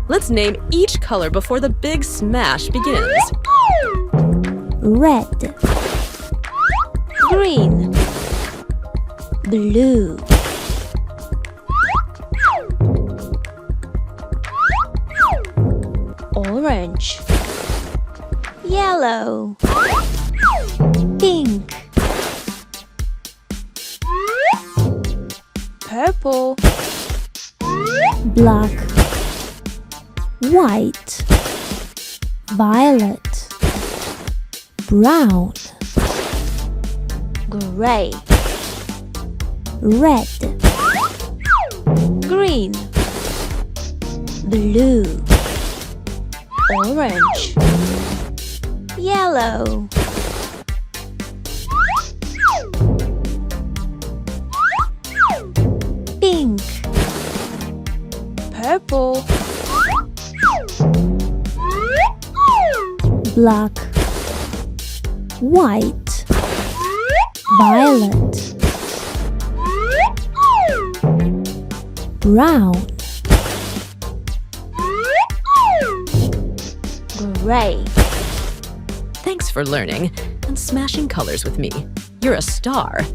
Let's name each color before the big smash begins. Red, green, blue, orange, yellow, pink, purple, black, white, violet, brown, gray, red, green, blue, orange, yellow, pink, purple, black, white, violet, brown, gray. Thanks for learning and smashing colors with me. You're a star.